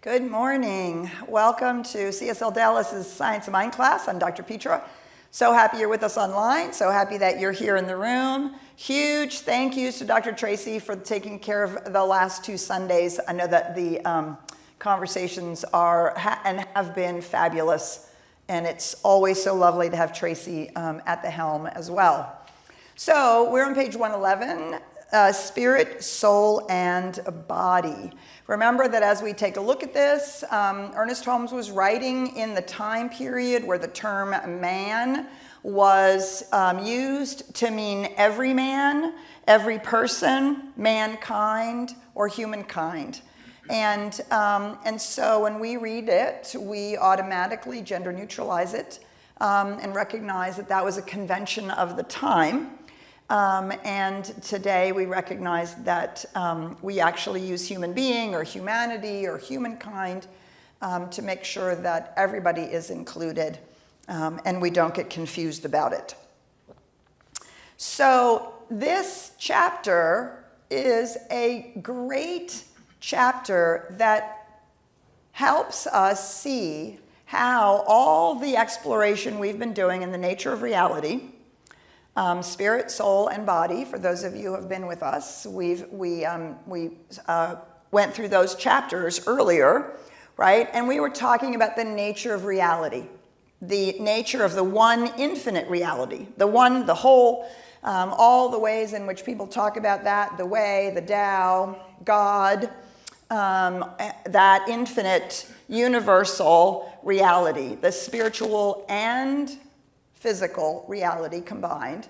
Good morning. Welcome to CSLDallas' Science of Mind class. I'm Dr. Petra. So happy you're with us online. So happy that you're here in the room. Huge thank yous to Dr. Tracy for taking care of the last 2 Sundays. I know that the conversations are and have been fabulous, and it's always so lovely to have Tracy at the helm as well. So we're on page 111. Spirit, soul, and body. Remember that as we take a look at this, Ernest Holmes was writing in the time period where the term man was used to mean every man, every person, mankind, or humankind. And so when we read it, we automatically gender neutralize it and recognize that that was a convention of the time. And today we recognize that we actually use human being or humanity or humankind to make sure that everybody is included and we don't get confused about it. So this chapter is a great chapter that helps us see how all the exploration we've been doing in the nature of reality, spirit, soul, and body. For those of you who have been with us, we went through those chapters earlier, right? And we were talking about the nature of reality, the nature of the one infinite reality, the one, the whole, all the ways in which people talk about that, the way, the Tao, God, that infinite universal reality, the spiritual and physical reality combined.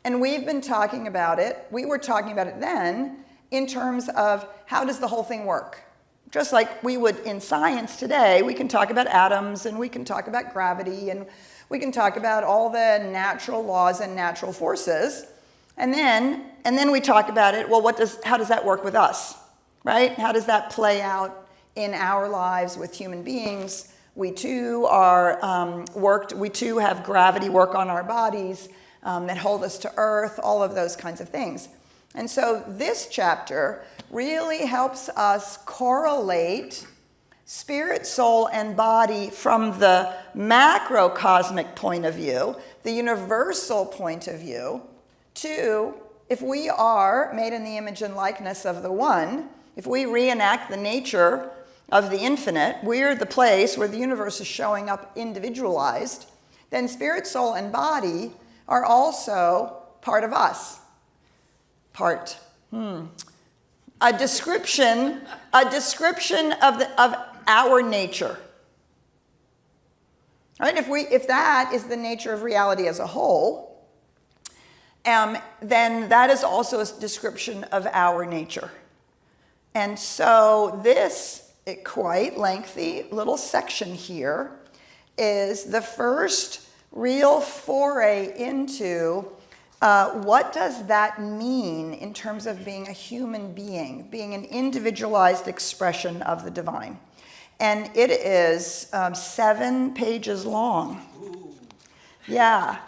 And we've been talking about it. We were talking about it then in terms of how does the whole thing work? Just like we would in science today, we can talk about atoms and we can talk about gravity and we can talk about all the natural laws and natural forces. And then we talk about it, well, how does that work with us, right? How does that play out in our lives with human beings? We too are we too have gravity work on our bodies that hold us to earth, all of those kinds of things. And so this chapter really helps us correlate spirit, soul, and body from the macrocosmic point of view, the universal point of view, to if we are made in the image and likeness of the one, if we reenact the nature of the infinite, we're the place where the universe is showing up individualized, then spirit, soul, and body are also part of us. A description of our nature. Right? If that is the nature of reality as a whole, then that is also a description of our nature. And so this quite lengthy little section here is the first real foray into what does that mean in terms of being a human being an individualized expression of the divine. And it is 7 pages long. Yeah,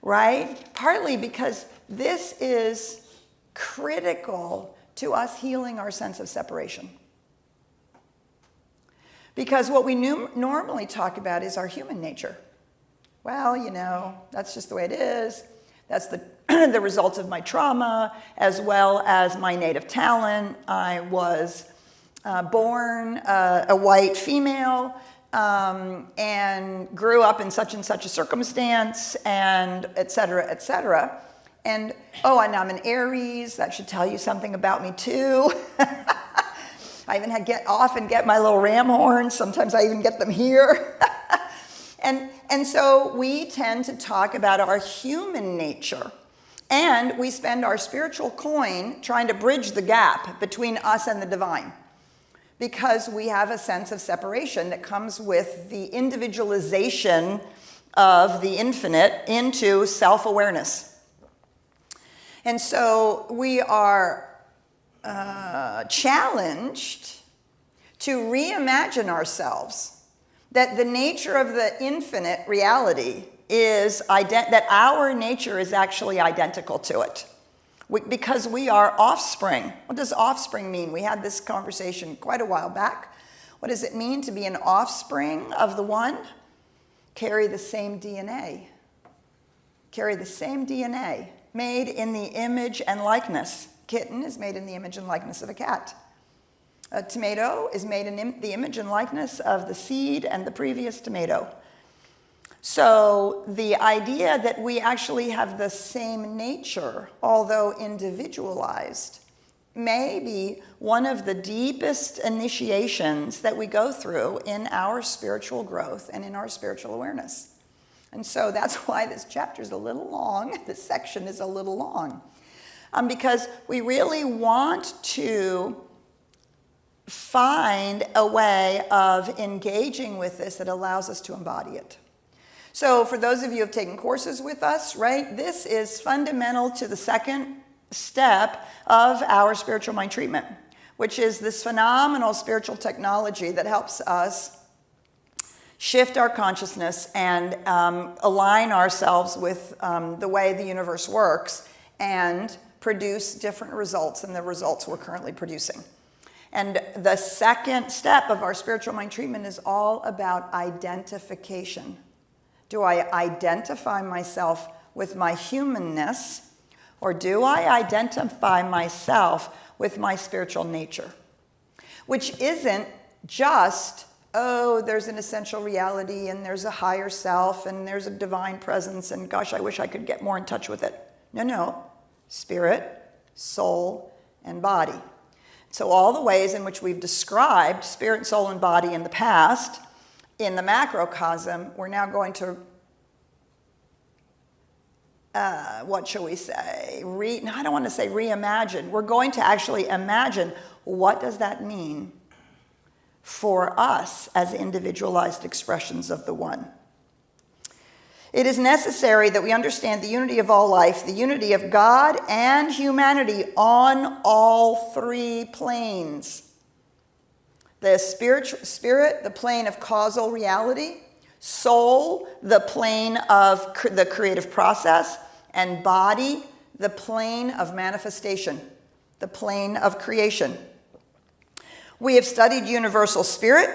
right? Partly because this is critical to us healing our sense of separation. Because what we normally talk about is our human nature. Well, you know, that's just the way it is. That's the result of my trauma, as well as my native talent. I was born a white female and grew up in such and such a circumstance, and et cetera, et cetera. And, and I'm an Aries. That should tell you something about me, too. I even often get my little ram horns. Sometimes I even get them here. And so we tend to talk about our human nature. And we spend our spiritual coin trying to bridge the gap between us and the divine. Because we have a sense of separation that comes with the individualization of the infinite into self-awareness. And so we are challenged to reimagine ourselves that the nature of the infinite reality is that our nature is actually identical to it. Because we are offspring. What does offspring mean? We had this conversation quite a while back What does it mean to be an offspring of the one? Carry the same DNA. Carry the same DNA, made in the image and likeness. Kitten is made in the image and likeness of a cat. A tomato is made in the image and likeness of the seed and the previous tomato. So the idea that we actually have the same nature, although individualized, may be one of the deepest initiations that we go through in our spiritual growth and in our spiritual awareness. And so that's why this chapter is a little long, this section is a little long, because we really want to find a way of engaging with this that allows us to embody it. So for those of you who have taken courses with us, right, this is fundamental to the second step of our spiritual mind treatment, which is this phenomenal spiritual technology that helps us shift our consciousness and align ourselves with the way the universe works and produce different results than the results we're currently producing. And the second step of our spiritual mind treatment is all about identification. Do I identify myself with my humanness, or do I identify myself with my spiritual nature? Which isn't just, oh, there's an essential reality and there's a higher self and there's a divine presence and gosh, I wish I could get more in touch with it. No. Spirit, soul, and body. So all the ways in which we've described spirit, soul, and body in the past, in the macrocosm, we're now going to, what shall we say? I don't want to say reimagine. We're going to actually imagine, what does that mean for us as individualized expressions of the one? It is necessary that we understand the unity of all life, the unity of God and humanity on all three planes. The spirit, the plane of causal reality, soul, the plane of the creative process, and body, the plane of manifestation, the plane of creation. We have studied universal spirit,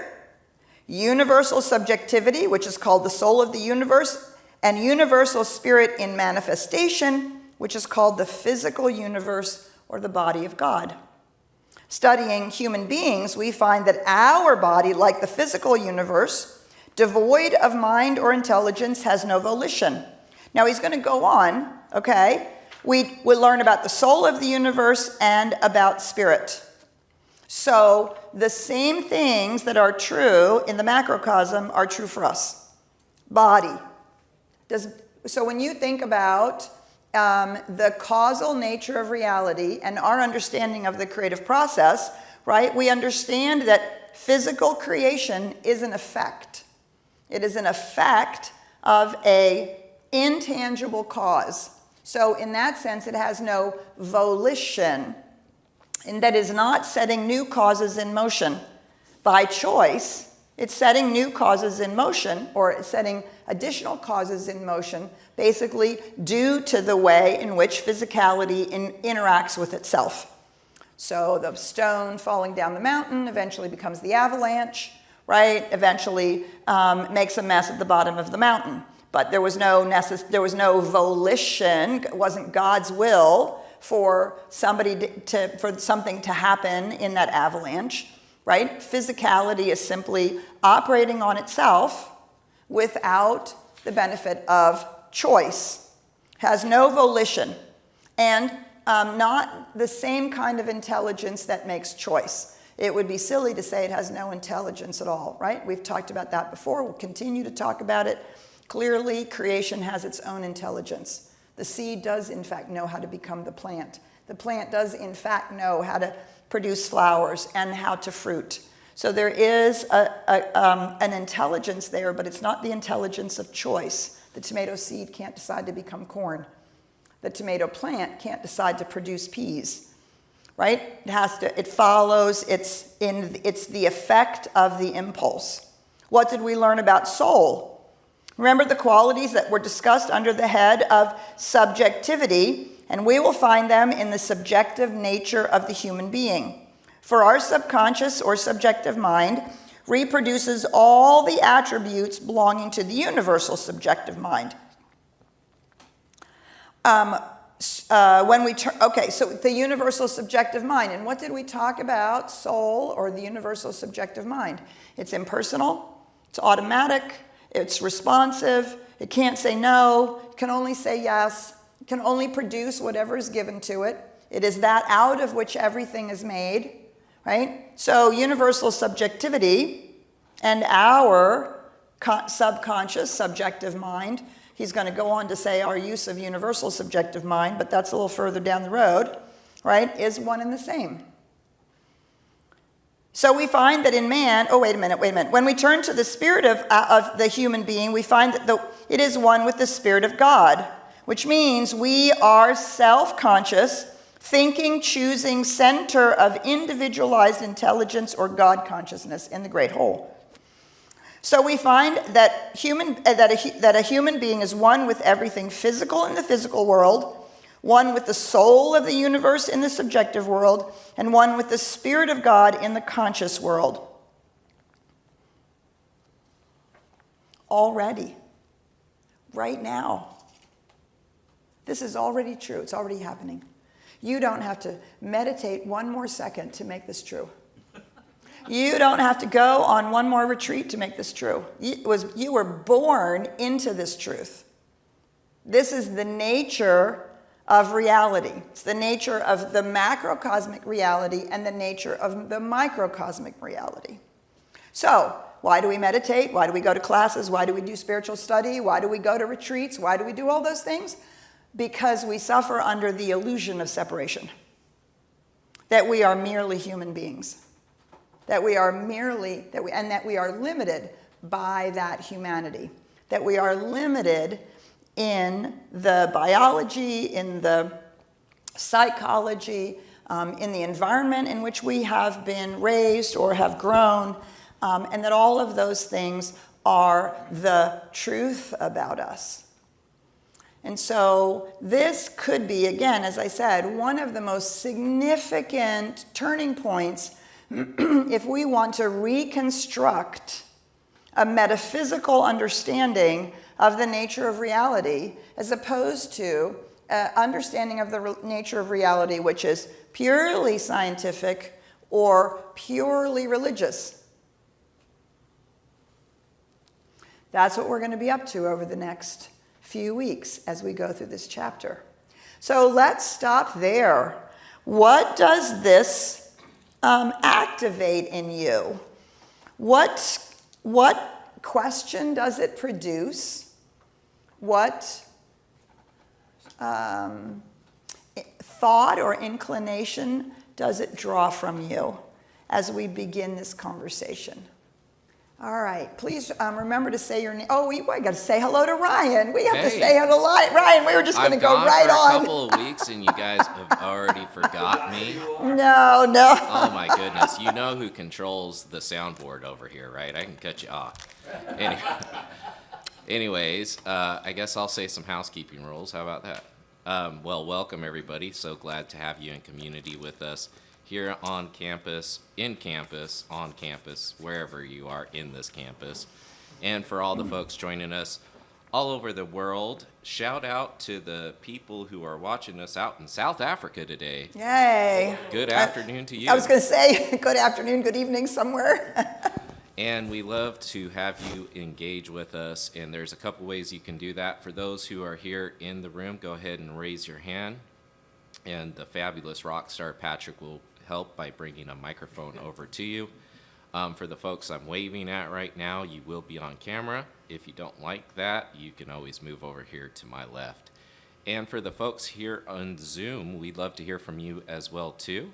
universal subjectivity, which is called the soul of the universe, and universal spirit in manifestation, which is called the physical universe or the body of God. Studying human beings, we find that our body, like the physical universe, devoid of mind or intelligence, has no volition. Now he's going to go on, okay? We learn about the soul of the universe and about spirit. So the same things that are true in the macrocosm are true for us. Body. So when you think about the causal nature of reality and our understanding of the creative process, right, we understand that physical creation is an effect. It is an effect of an intangible cause. So in that sense, it has no volition, and that is not setting new causes in motion. By choice, it's setting new causes in motion, or it's setting additional causes in motion, basically due to the way in which physicality interacts with itself. So the stone falling down the mountain eventually becomes the avalanche, right? Eventually makes a mess at the bottom of the mountain. But there was no volition. It wasn't God's will for something to happen in that avalanche, right? Physicality is simply operating on itself without the benefit of choice, has no volition, and not the same kind of intelligence that makes choice. It would be silly to say it has no intelligence at all, right? We've talked about that before. We'll continue to talk about it. Clearly, creation has its own intelligence. The seed does, in fact, know how to become the plant. The plant does, in fact, know how to produce flowers and how to fruit. So there is an intelligence there, but it's not the intelligence of choice. The tomato seed can't decide to become corn. The tomato plant can't decide to produce peas, right? It follows, it's the effect of the impulse. What did we learn about soul? Remember the qualities that were discussed under the head of subjectivity, and we will find them in the subjective nature of the human being. For our subconscious or subjective mind, reproduces all the attributes belonging to the universal subjective mind. So the universal subjective mind, and what did we talk about? Soul, or the universal subjective mind. It's impersonal, it's automatic, it's responsive, it can't say no, it can only say yes, it can only produce whatever is given to it. It is that out of which everything is made, right? So universal subjectivity and our subconscious subjective mind, he's going to go on to say our use of universal subjective mind, but that's a little further down the road, right, is one and the same. So we find that in man, wait a minute. When we turn to the spirit of the human being, we find that it is one with the Spirit of God, which means we are self-conscious, thinking, choosing center of individualized intelligence or God consciousness in the great whole. So we find that a human being is one with everything physical in the physical world, one with the soul of the universe in the subjective world, and one with the Spirit of God in the conscious world. Already. Right now. This is already true. It's already happening. You don't have to meditate one more second to make this true. You don't have to go on one more retreat to make this true. You were born into this truth. This is the nature of reality. It's the nature of the macrocosmic reality and the nature of the microcosmic reality. So, why do we meditate? Why do we go to classes? Why do we do spiritual study? Why do we go to retreats? Why do we do all those things? Because we suffer under the illusion of separation. That we are merely human beings. That we are limited by that humanity. That we are limited in the biology, in the psychology, in the environment in which we have been raised or have grown, and that all of those things are the truth about us. And so this could be, again, as I said, one of the most significant turning points if we want to reconstruct a metaphysical understanding of the nature of reality, as opposed to understanding of the nature of reality which is purely scientific or purely religious. That's what we're going to be up to over the next few weeks as we go through this chapter. So let's stop there. What does this activate in you? What question does it produce? What thought or inclination does it draw from you as we begin this conversation? All right, please remember to say your name. Oh, I got to say hello to Ryan. We have to say hello to Ryan. We were just going to go right on. I've gone for a couple of weeks, and you guys have already forgot me. No. Oh, my goodness. You know who controls the soundboard over here, right? I can cut you off. Anyways, I guess I'll say some housekeeping rules. How about that? Well, welcome, everybody. So glad to have you in community with us here on campus, in campus, on campus, wherever you are in this campus. And for all the folks joining us all over the world, shout out to the people who are watching us out in South Africa today. Yay. Good afternoon to you. I was going to say good afternoon, good evening somewhere. And we love to have you engage with us, and there's a couple ways you can do that. For those who are here in the room, go ahead and raise your hand, and the fabulous rock star Patrick will help by bringing a microphone over to you. For the folks I'm waving at right now, you will be on camera. If you don't like that, you can always move over here to my left. And for the folks here on Zoom, we'd love to hear from you as well too.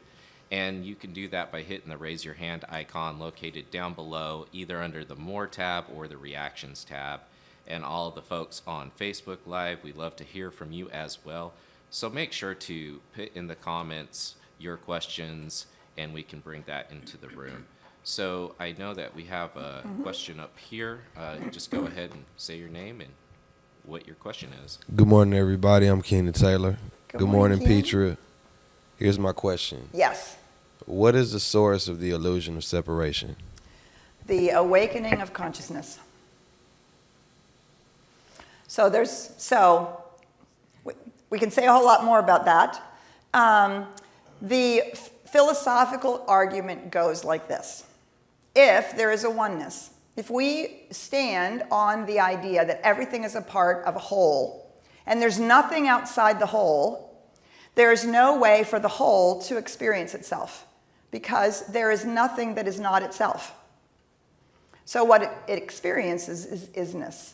And you can do that by hitting the raise your hand icon located down below, either under the More tab or the Reactions tab. And all of the folks on Facebook Live, we'd love to hear from you as well. So make sure to put in the comments your questions, and we can bring that into the room. So I know that we have a question up here. Just go ahead and say your name and what your question is. Good morning, everybody. I'm Keenan Taylor. Good morning, Keenan. Petra. Here's my question. Yes. What is the source of the illusion of separation? the awakening of consciousness. So we can say a whole lot more about that. The philosophical argument goes like this. If there is a oneness, if we stand on the idea that everything is a part of a whole, and there's nothing outside the whole, there is no way for the whole to experience itself, because there is nothing that is not itself. So what it experiences is isness.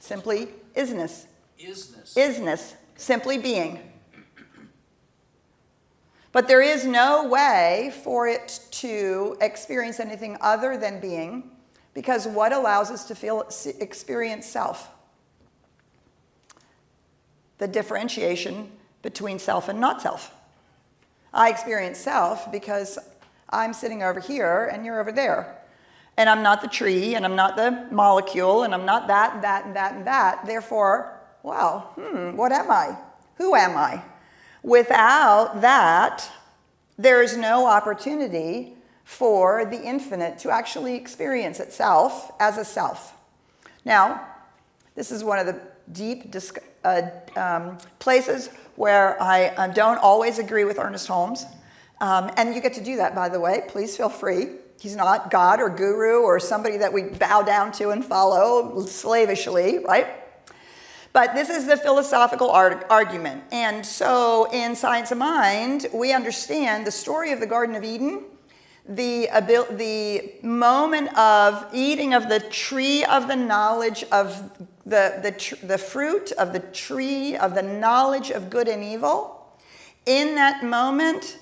Simply isness. Isness. Simply being. But there is no way for it to experience anything other than being, because what allows us to experience self? The differentiation between self and not self. I experience self because I'm sitting over here and you're over there. And I'm not the tree, and I'm not the molecule, and I'm not that, and that, and that, and that. Therefore, well, what am I? Who am I? Without that, there is no opportunity for the infinite to actually experience itself as a self. Now, this is one of the deep places where I don't always agree with Ernest Holmes. And you get to do that, by the way. Please feel free. He's not God or guru or somebody that we bow down to and follow slavishly, right? But this is the philosophical argument. And so in Science of Mind, we understand the story of the Garden of Eden, the moment of eating of the tree of the knowledge of the fruit of the tree of the knowledge of good and evil. In that moment,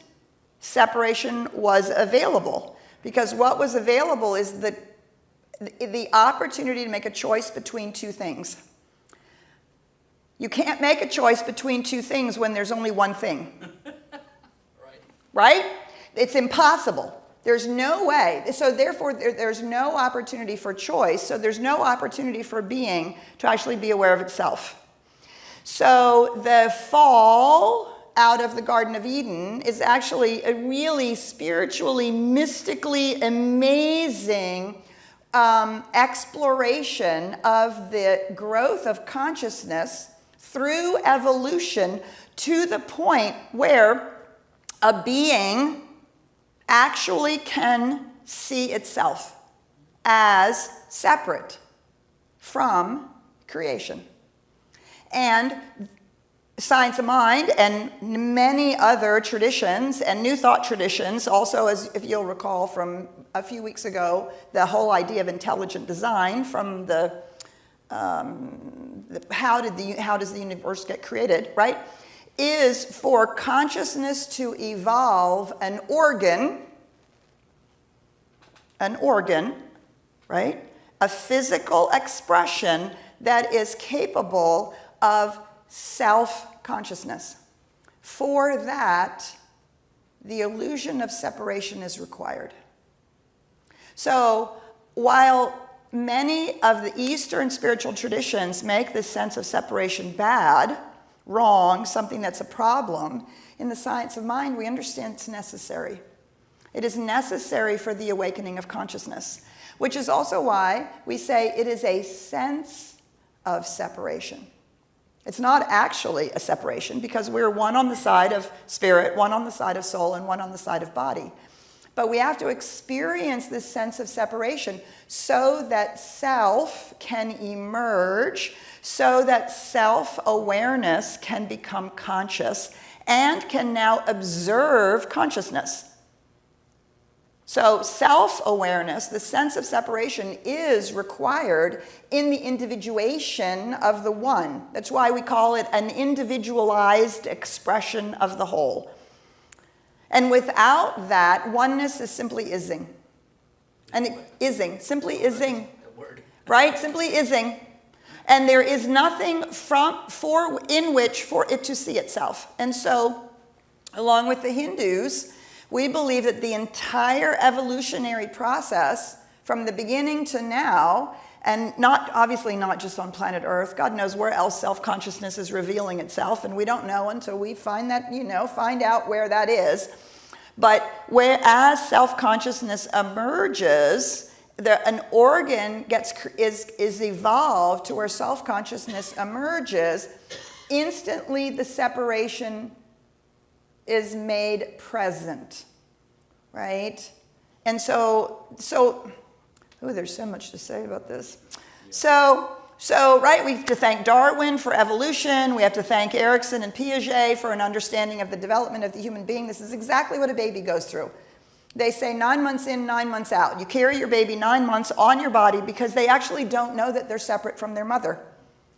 separation was available. Because what was available is the opportunity to make a choice between two things. You can't make a choice between two things when there's only one thing. Right? It's impossible. There's no way. So therefore, there's no opportunity for choice. So there's no opportunity for being to actually be aware of itself. So the fall out of the Garden of Eden is actually a really spiritually, mystically amazing exploration of the growth of consciousness through evolution to the point where a being actually can see itself as separate from creation. And Science of Mind and many other traditions and New Thought traditions, also, as if you'll recall from a few weeks ago, the whole idea of intelligent design from how does the universe get created, right? Is for consciousness to evolve an organ, right? A physical expression that is capable of self-consciousness. For that, the illusion of separation is required. So while many of the Eastern spiritual traditions make this sense of separation bad, wrong, something that's a problem, in the Science of Mind, we understand it's necessary. It is necessary for the awakening of consciousness, which is also why we say it is a sense of separation. It's not actually a separation, because we're one on the side of spirit, one on the side of soul, and one on the side of body. But we have to experience this sense of separation so that self can emerge, so that self-awareness can become conscious and can now observe consciousness. So self-awareness, the sense of separation, is required in the individuation of the one. That's why we call it an individualized expression of the whole. And without that, oneness is simply ising. And simply ising. Right? Simply ising. And there is nothing in which for it to see itself. And so, along with the Hindus, we believe that the entire evolutionary process from the beginning to now, and obviously not just on planet Earth, God knows where else self-consciousness is revealing itself, and we don't know until we find out where that is. But whereas self-consciousness emerges an organ is evolved to where self-consciousness emerges, instantly the separation is made present, right? And so there's so much to say about this. So, right, we have to thank Darwin for evolution. We have to thank Erickson and Piaget for an understanding of the development of the human being. This is exactly what a baby goes through. They say 9 months in, 9 months out. You carry your baby 9 months on your body because they actually don't know that they're separate from their mother.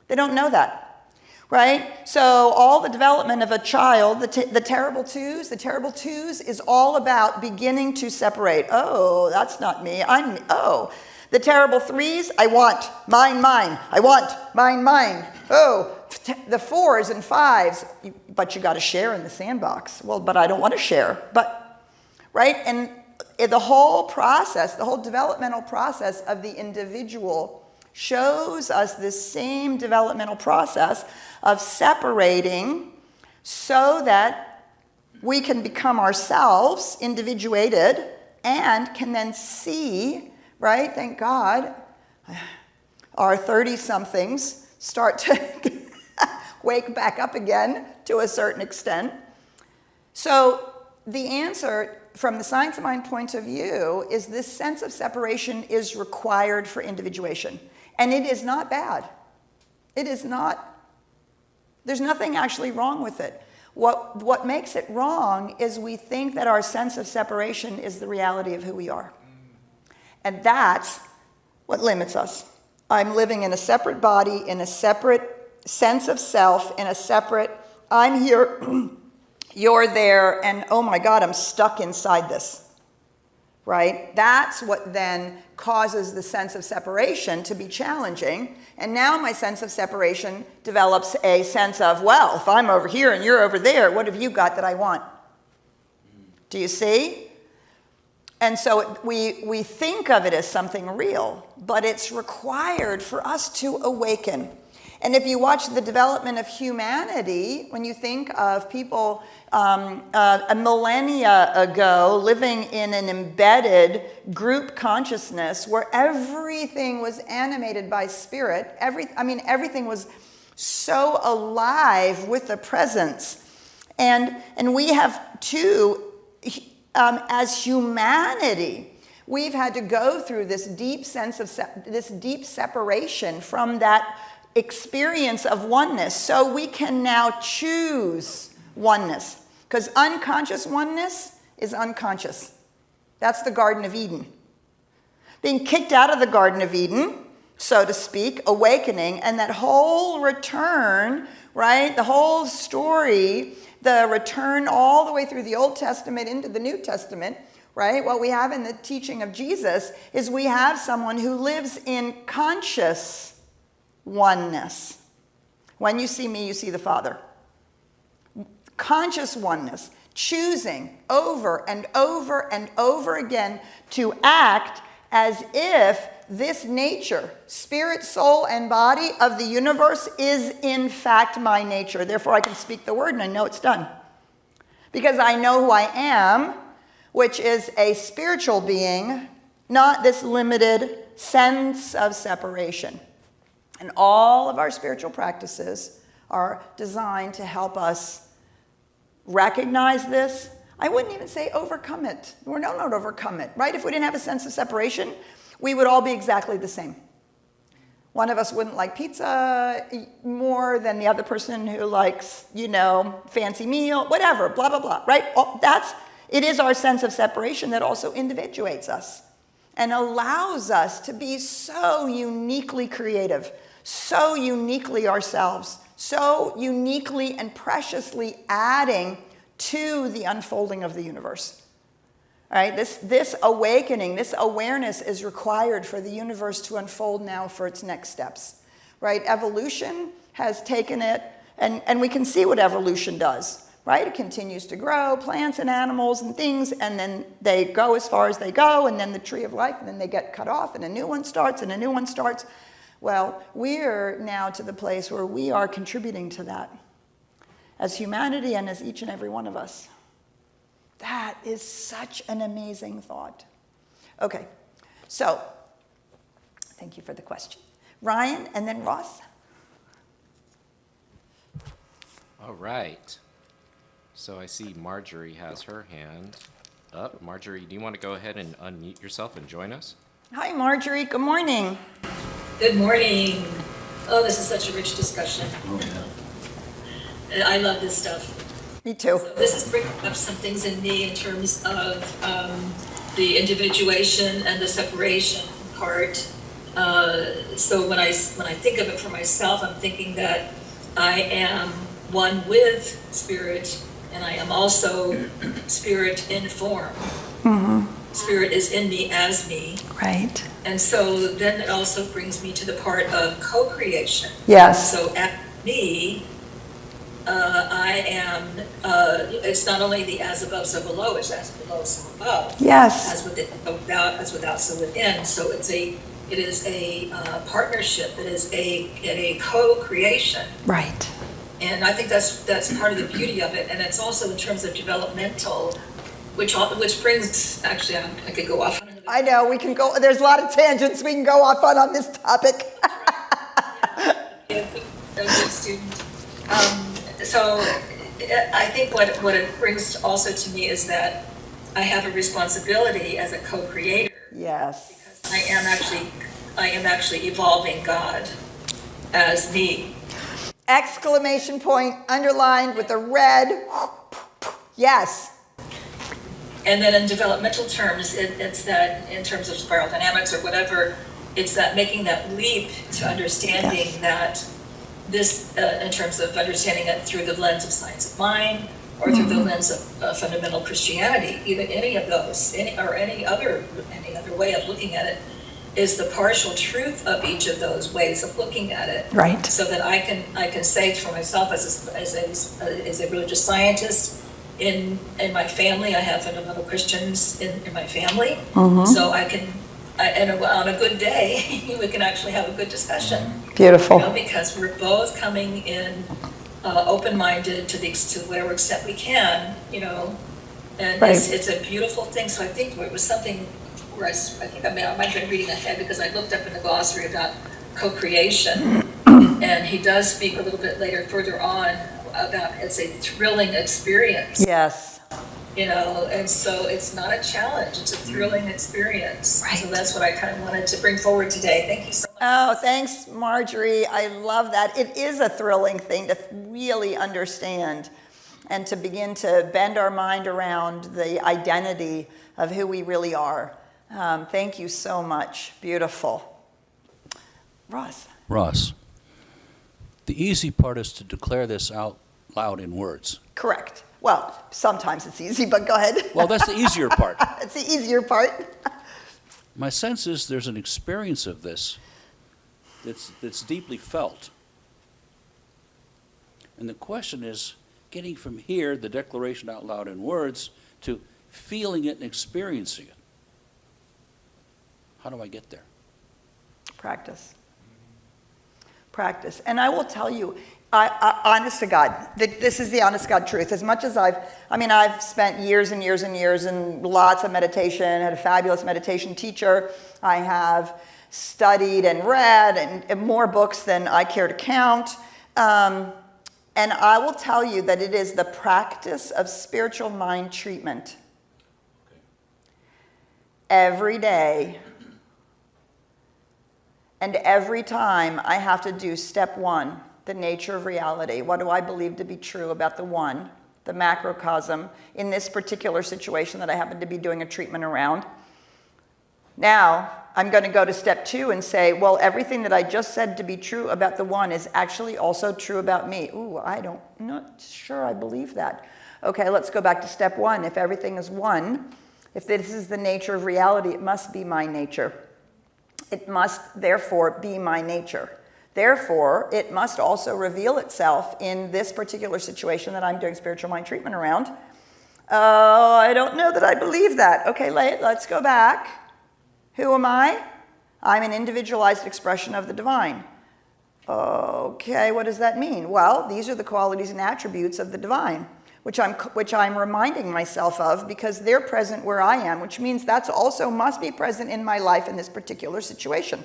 They don't know that, right? So all the development of a child, the terrible twos is all about beginning to separate. Oh, that's not me. The terrible threes, I want, mine. I want, mine. Oh, the fours and fives, but you got to share in the sandbox. Well, but I don't want to share. Right? And the whole process, the whole developmental process of the individual shows us this same developmental process of separating so that we can become ourselves, individuated, and can then see, right? Thank God, our 30-somethings start to wake back up again to a certain extent. So the answer from the science of mind point of view is this sense of separation is required for individuation. And it is not bad. It is not. There's nothing actually wrong with it. What makes it wrong is we think that our sense of separation is the reality of who we are. And that's what limits us. I'm living in a separate body, in a separate sense of self, in a separate, I'm here, you're there, and oh my God, I'm stuck inside this, right? That's what then causes the sense of separation to be challenging. And now my sense of separation develops a sense of, well, if I'm over here and you're over there, what have you got that I want? Do you see? And so we think of it as something real, but it's required for us to awaken. And if you watch the development of humanity, when you think of people a millennia ago living in an embedded group consciousness where everything was animated by spirit, everything was so alive with the presence. And we have too, as humanity, we've had to go through this deep sense of this deep separation from that experience of oneness, so we can now choose oneness, because unconscious oneness is unconscious. That's the Garden of Eden. Being kicked out of the Garden of Eden, so to speak, awakening, and that whole return, right, the whole story, the return all the way through the Old Testament into the New Testament, right, what we have in the teaching of Jesus is we have someone who lives in conscious oneness. When you see me, you see the Father. Conscious oneness, choosing over and over and over again to act as if this nature, spirit, soul, and body of the universe is in fact my nature. Therefore, I can speak the word and I know it's done. Because I know who I am, which is a spiritual being, not this limited sense of separation. And all of our spiritual practices are designed to help us recognize this. I wouldn't even say overcome it. We're not overcome it, right? If we didn't have a sense of separation, we would all be exactly the same. One of us wouldn't like pizza more than the other person who likes, fancy meal, whatever, blah, blah, blah, right? It is our sense of separation that also individuates us and allows us to be so uniquely creative, so uniquely ourselves, so uniquely and preciously adding to the unfolding of the universe. All right, this awakening, this awareness is required for the universe to unfold now for its next steps. Right? Evolution has taken it, and we can see what evolution does. Right? It continues to grow, plants and animals and things, and then they go as far as they go, and then the tree of life, and then they get cut off, and a new one starts, and a new one starts. Well, we're now to the place where we are contributing to that as humanity and as each and every one of us. That is such an amazing thought. Okay, so Thank you for the question. Ryan, and then Ross. All right. So I see Marjorie has her hand up. Marjorie, do you want to go ahead and unmute yourself and join us? Hi, Marjorie. Good morning. Good morning. Oh, this is such a rich discussion. Oh, yeah. I love this stuff. Me too. So this is bringing up some things in me in terms of the individuation and the separation part. So when I think of it for myself, I'm thinking that I am one with spirit, and I am also spirit in form. Mm-hmm. Spirit is in me as me. Right. And so then it also brings me to the part of co-creation. Yes. So at me, I am, it's not only the as above, so below, it's as below, so above. Yes. As within, so without, as without, so within. So it is a partnership, it is a co-creation. Right. And I think that's part of the beauty of it. And it's also in terms of developmental, which brings, actually, I could go off on another. I know, we can go, there's a lot of tangents we can go off on this topic. A good student. So I think what it brings also to me is that I have a responsibility as a co-creator. Yes. Because I am actually evolving God as me. Exclamation point underlined with a red. Yes. And then in developmental terms, it's that in terms of spiral dynamics or whatever, it's that making that leap to understanding that this, in terms of understanding it through the lens of science of mind or through the lens of fundamental Christianity, either any of those, any other way of looking at it, is the partial truth of each of those ways of looking at it. Right. So that I can say for myself as a religious scientist, in my family, I have fundamental Christians in my family, so I can, and on a good day, we can actually have a good discussion. Beautiful. You know, because we're both coming in open-minded to whatever extent we can, you know, and Right. it's a beautiful thing. So I think it was something where I think I might have been reading ahead because I looked up in the glossary about co-creation, and he does speak a little bit later, further on, about it's a thrilling experience. Yes. You know, and so it's not a challenge, it's a thrilling experience. Right. So that's what I kind of wanted to bring forward today. Thank you so much. Oh, thanks, Marjorie. I love that. It is a thrilling thing to really understand and to begin to bend our mind around the identity of who we really are. Thank you so much. Beautiful. Ross, the easy part is to declare this out loud in words. Correct. Well, sometimes it's easy, but go ahead. Well, that's the easier part. It's the easier part. My sense is there's an experience of this that's deeply felt. And the question is getting from here, the declaration out loud in words, to feeling it and experiencing it. How do I get there? Practice. Practice. And I will tell you, honest to God, this is the honest to God truth. As much as I've spent years and years and years in lots of meditation, had a fabulous meditation teacher. I have studied and read and more books than I care to count. And I will tell you that it is the practice of spiritual mind treatment. Every day. And every time I have to do step one, the nature of reality. What do I believe to be true about the one, the macrocosm, in this particular situation that I happen to be doing a treatment around? Now, I'm going to go to step two and say, well, everything that I just said to be true about the one is actually also true about me. Ooh, I'm not sure I believe that. Okay, let's go back to step one. If everything is one, if this is the nature of reality, it must be my nature. It must, therefore, be my nature. Therefore, it must also reveal itself in this particular situation that I'm doing spiritual mind treatment around. Oh, I don't know that I believe that. Okay, let's go back. Who am I? I'm an individualized expression of the divine. Okay, what does that mean? Well, these are the qualities and attributes of the divine, which I'm reminding myself of because they're present where I am, which means that's also must be present in my life in this particular situation.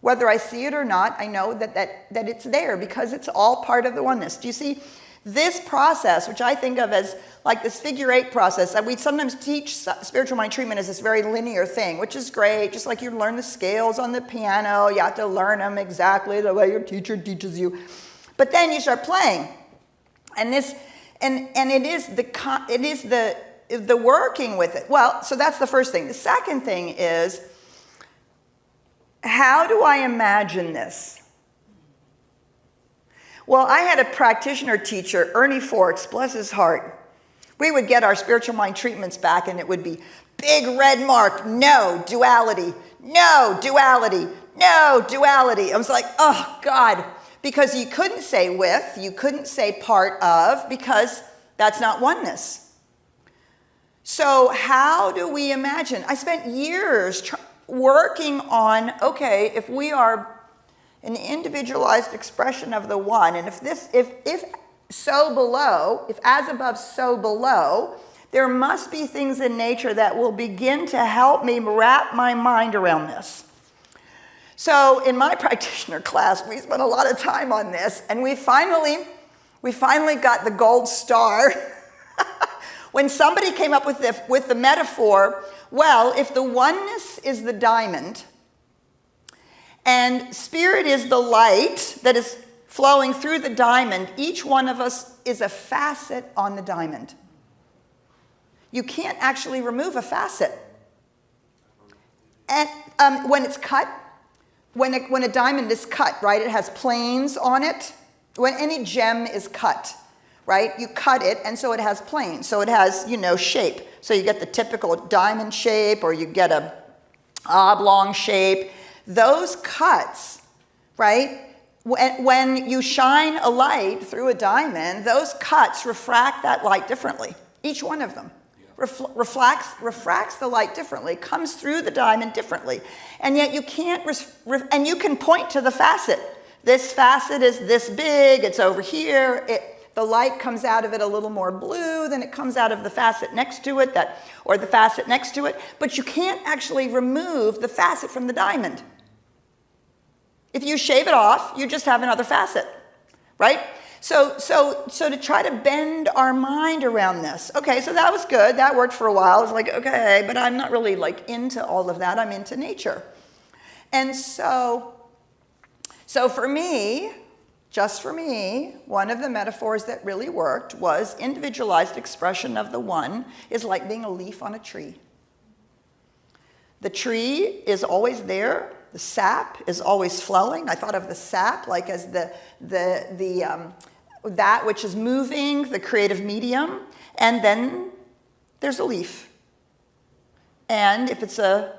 Whether I see it or not, I know that it's there because it's all part of the oneness. Do you see? This process, which I think of as like this figure 8 process, that we sometimes teach spiritual mind treatment as this very linear thing, which is great. Just like you learn the scales on the piano, you have to learn them exactly the way your teacher teaches you. But then you start playing, and it is the working with it. Well, so that's the first thing. The second thing is, how do I imagine this? Well, I had a practitioner teacher, Ernie Forks, bless his heart. We would get our spiritual mind treatments back, and it would be big red mark, no duality, no duality, no duality. I was like, oh, God, because you couldn't say with, you couldn't say part of, because that's not oneness. So how do we imagine? I spent years working on, okay, if we are an individualized expression of the one, and if so below, if as above, so below, there must be things in nature that will begin to help me wrap my mind around this. So in my practitioner class, we spent a lot of time on this, and we finally got the gold star when somebody came up with the metaphor, well, if the oneness is the diamond, and spirit is the light that is flowing through the diamond, each one of us is a facet on the diamond. You can't actually remove a facet. And when it's cut, when a diamond is cut, right, it has planes on it. When any gem is cut, right, you cut it, and so it has planes. So it has, shape. So you get the typical diamond shape, or you get a oblong shape. Those cuts, right, when you shine a light through a diamond, those cuts refract that light differently. Each one of them refracts the light differently, comes through the diamond differently. And yet you can't, and you can point to the facet. This facet is this big, it's over here. The light comes out of it a little more blue than it comes out of the facet next to it, or the facet next to it. But you can't actually remove the facet from the diamond. If you shave it off, you just have another facet, right? So to try to bend our mind around this. Okay, so that was good. That worked for a while. I was like, okay, but I'm not really into all of that. I'm into nature. And so for me, just for me, one of the metaphors that really worked was individualized expression of the one is like being a leaf on a tree. The tree is always there. The sap is always flowing. I thought of the sap like as that which is moving, the creative medium, and then there's a leaf. And if it's a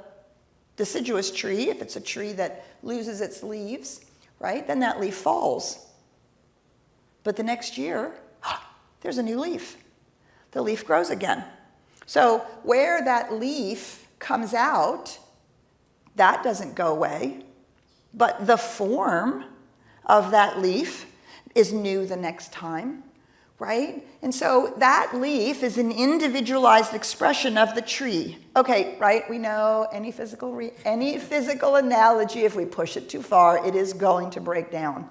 deciduous tree, if it's a tree that loses its leaves, right, then that leaf falls. But the next year, there's a new leaf. The leaf grows again. So where that leaf comes out, that doesn't go away, but the form of that leaf is new the next time, right? And so that leaf is an individualized expression of the tree. Okay, right? We know any physical analogy, if we push it too far, it is going to break down,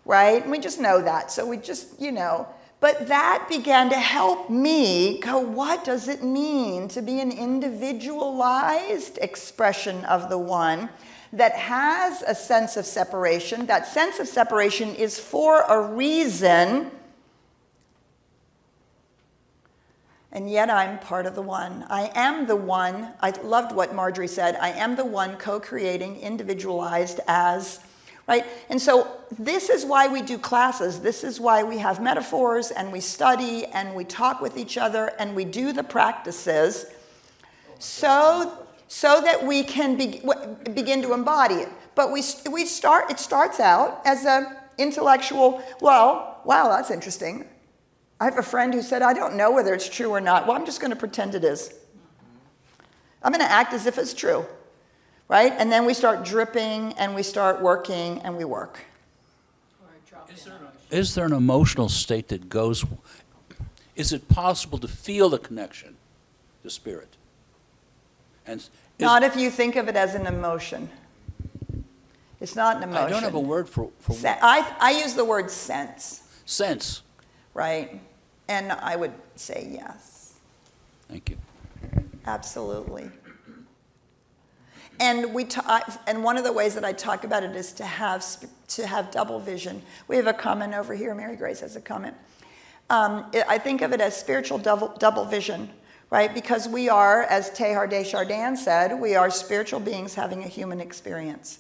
right? And we just know that. So we just, But that began to help me go, what does it mean to be an individualized expression of the one that has a sense of separation? That sense of separation is for a reason, and yet I'm part of the one. I am the one. I loved what Marjorie said. I am the one co-creating, individualized as, right? And so this is why we do classes. This is why we have metaphors, and we study, and we talk with each other, and we do the practices so that we can begin to embody it. But it starts out as an intellectual, well, wow, that's interesting. I have a friend who said, I don't know whether it's true or not. Well, I'm just going to pretend it is. I'm going to act as if it's true. Right? And then we start dripping, and we start working, and we work. Is there an emotional state that goes, is it possible to feel the connection to spirit? And not if you think of it as an emotion. It's not an emotion. I don't have a word for I use the word sense, sense. right? And I would say yes. Thank you. Absolutely. And and one of the ways that I talk about it is to have double vision. We have a comment over here. Mary Grace has a comment. I think of it as spiritual double vision, right? Because we are, as Teilhard de Chardin said, we are spiritual beings having a human experience,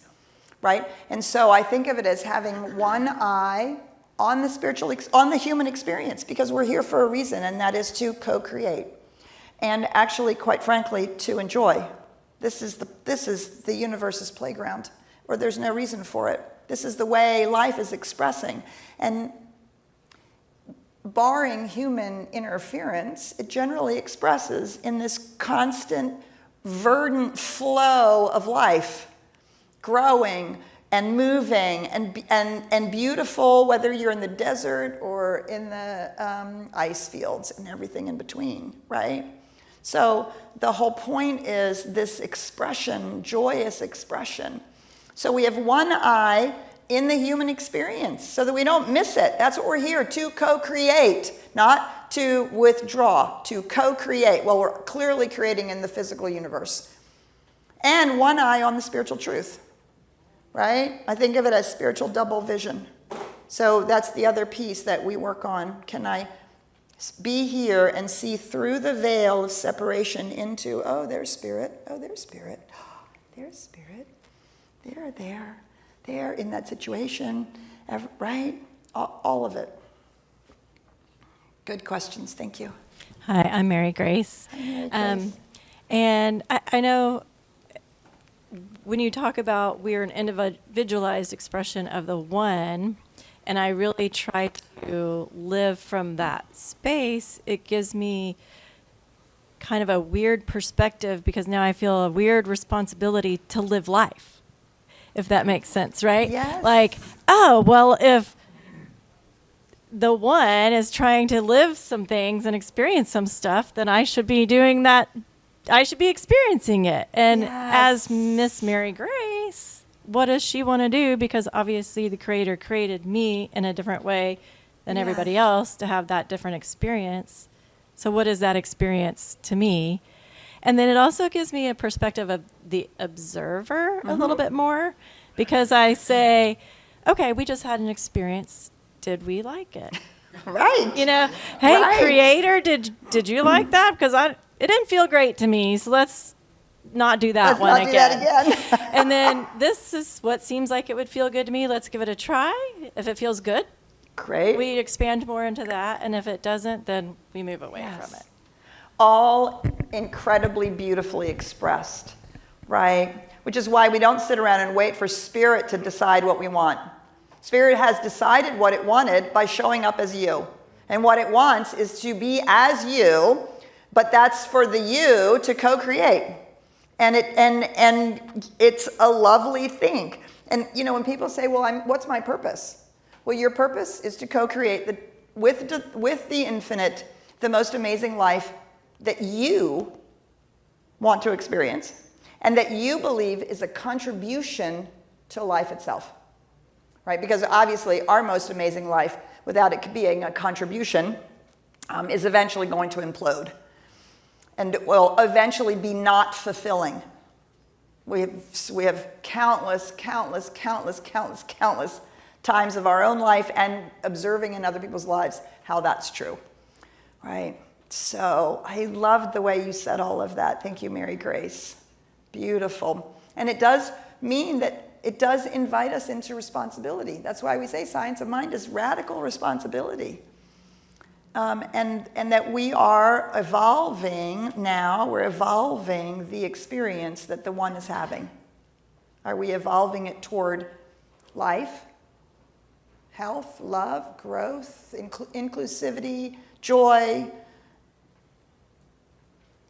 right? And so I think of it as having one eye on the human experience, because we're here for a reason, and that is to co-create, and actually, quite frankly, to enjoy. This is the universe's playground, or there's no reason for it. This is the way life is expressing, and barring human interference, it generally expresses in this constant, verdant flow of life, growing and moving and beautiful, whether you're in the desert or in the ice fields and everything in between, right? So the whole point is this expression, joyous expression. So we have one eye in the human experience so that we don't miss it. That's what we're here, to co-create, not to withdraw, to co-create. Well, we're clearly creating in the physical universe. And one eye on the spiritual truth, right? I think of it as spiritual double vision. So that's the other piece that we work on. Can I be here and see through the veil of separation into, oh, there's spirit, oh, there's spirit, there's spirit, they're in that situation, right? All of it. Good questions, thank you. Hi, I'm Mary Grace. Hi, Mary Grace. And I know when you talk about we're an individualized expression of the one, and I really try to live from that space, it gives me kind of a weird perspective, because now I feel a weird responsibility to live life, if that makes sense, right? Yes. Like, oh, well, if the one is trying to live some things and experience some stuff, then I should be doing that. I should be experiencing it. And Yes. as Miss Mary Grace, what does she want to do? Because obviously the Creator created me in a different way than everybody Yes. else to have that different experience. So what is that experience to me? And then it also gives me a perspective of the observer a little bit more, because I say, okay, we just had an experience. Did we like it? Right. You know, hey, Right. Creator, did you like that? Because it didn't feel great to me. So let's not do that Let's one not do that again. And then this is what seems like it would feel good to me. Let's give it a try. If it feels good, Great. we expand more into that. And if it doesn't, then we move away Yes. from it. All incredibly beautifully expressed, right? Which is why we don't sit around and wait for spirit to decide what we want. Spirit has decided what it wanted by showing up as you. And what it wants is to be as you, but that's for the you to co-create. And it's a lovely thing. And you know, when people say, well, what's my purpose? Well, your purpose is to co-create with the infinite, the most amazing life that you want to experience, and that you believe is a contribution to life itself, right? Because obviously our most amazing life, without it being a contribution, is eventually going to implode and will eventually be not fulfilling. We have countless times of our own life and observing in other people's lives how that's true, right? So I loved the way you said all of that. Thank you, Mary Grace. Beautiful. And it does mean that it does invite us into responsibility. That's why we say science of mind is radical responsibility. And that we are evolving now, we're evolving the experience that the one is having. Are we evolving it toward life, health, love, growth, inclusivity, joy,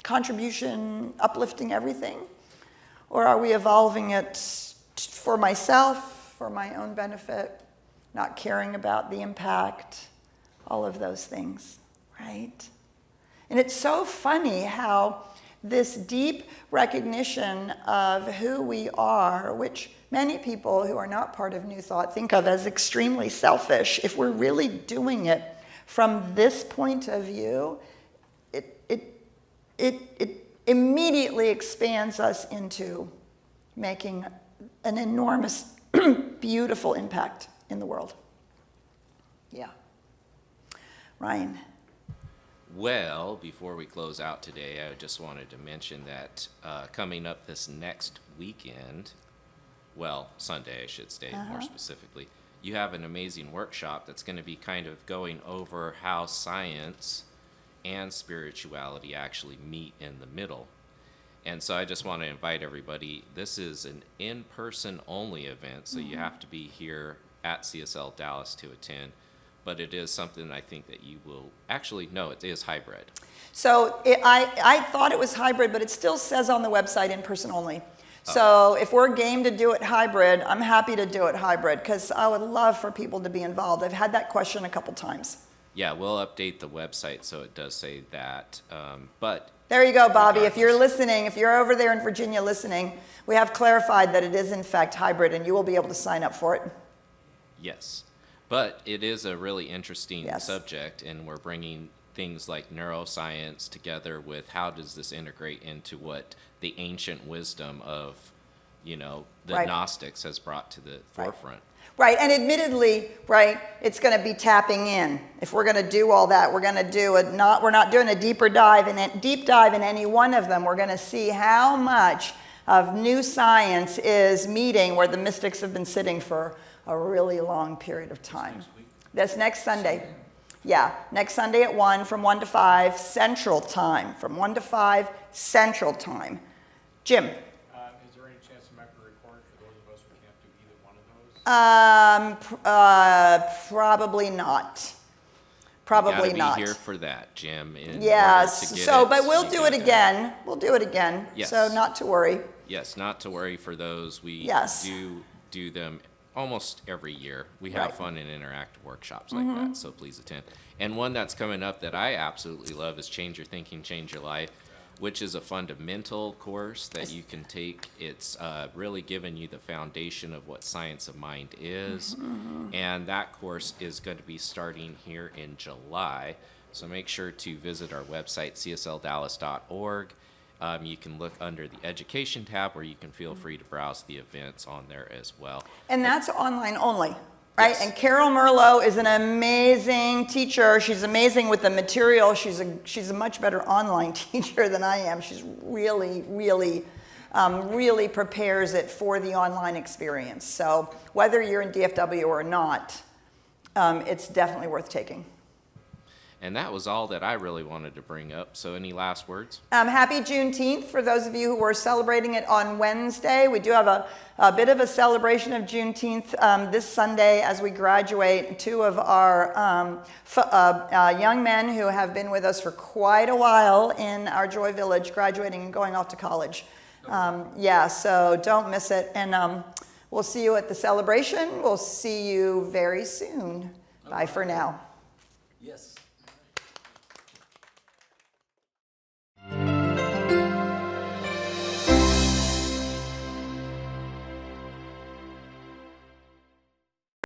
contribution, uplifting everything? Or are we evolving it for myself, for my own benefit, not caring about the impact, all of those things, right? And it's so funny how this deep recognition of who we are, which many people who are not part of New Thought think of as extremely selfish. If we're really doing it from this point of view, it immediately expands us into making an enormous, beautiful impact in the world. Yeah. Ryan. Well, before we close out today, I just wanted to mention that coming up this next weekend, well, Sunday, I should state more specifically, you have an amazing workshop that's going to be kind of going over how science and spirituality actually meet in the middle. And so I just want to invite everybody. This is an in-person only event, so you have to be here at CSL Dallas to attend. But it is something I think that you will actually, no, it is hybrid. So I thought it was hybrid, but it still says on the website in person only. So if we're game to do it hybrid, I'm happy to do it hybrid because I would love for people to be involved. I've had that question a couple times. Yeah, we'll update the website so it does say that. But there you go, Bobby. regardless. If you're listening, if you're over there in Virginia listening, we have clarified that it is in fact hybrid and you will be able to sign up for it. Yes, but it is a really interesting Yes. subject, and we're bringing things like neuroscience together with how does this integrate into what the ancient wisdom of, the Right. Gnostics has brought to the forefront. Right, and admittedly, right, it's going to be tapping in. If we're going to do all that, we're going to do we're not doing a deep dive in any one of them. We're going to see how much of new science is meeting where the mystics have been sitting for a really long period of time. That's next Sunday. Yeah, next Sunday at 1 from 1 to 5 Central Time. From 1 to 5 Central Time. Jim. Is there any chance it might be recorded for those of us who can't do either one of those? Probably not. Probably you gotta not. be here for that, Jim. in Yes. order to get So, it, but we'll you do it gotta- again. We'll do it again. Yes. So not to worry. Yes, not to worry for those. We Yes. do them almost every year. We have Right. Mm-hmm. fun and interactive workshops like that, so please attend. And one that's coming up that I absolutely love is Change Your Thinking, Change Your Life, which is a fundamental course that you can take. It's really giving you the foundation of what science of mind is. And that course is going to be starting here in July. So make sure to visit our website, CSLDallas.org. You can look under the education tab, or you can feel free to browse the events on there as well. And that's online only, right? Yes. And Carol Merlot is an amazing teacher. She's amazing with the material. She's a much better online teacher than I am. She's really prepares it for the online experience. So whether you're in DFW or not, it's definitely worth taking. And that was all that I really wanted to bring up. So any last words? Happy Juneteenth for those of you who were celebrating it on Wednesday. We do have a bit of a celebration of Juneteenth this Sunday as we graduate two of our young men who have been with us for quite a while in our Joy Village, graduating and going off to college. So don't miss it. And we'll see you at the celebration. We'll see you very soon. Bye for now. Yes.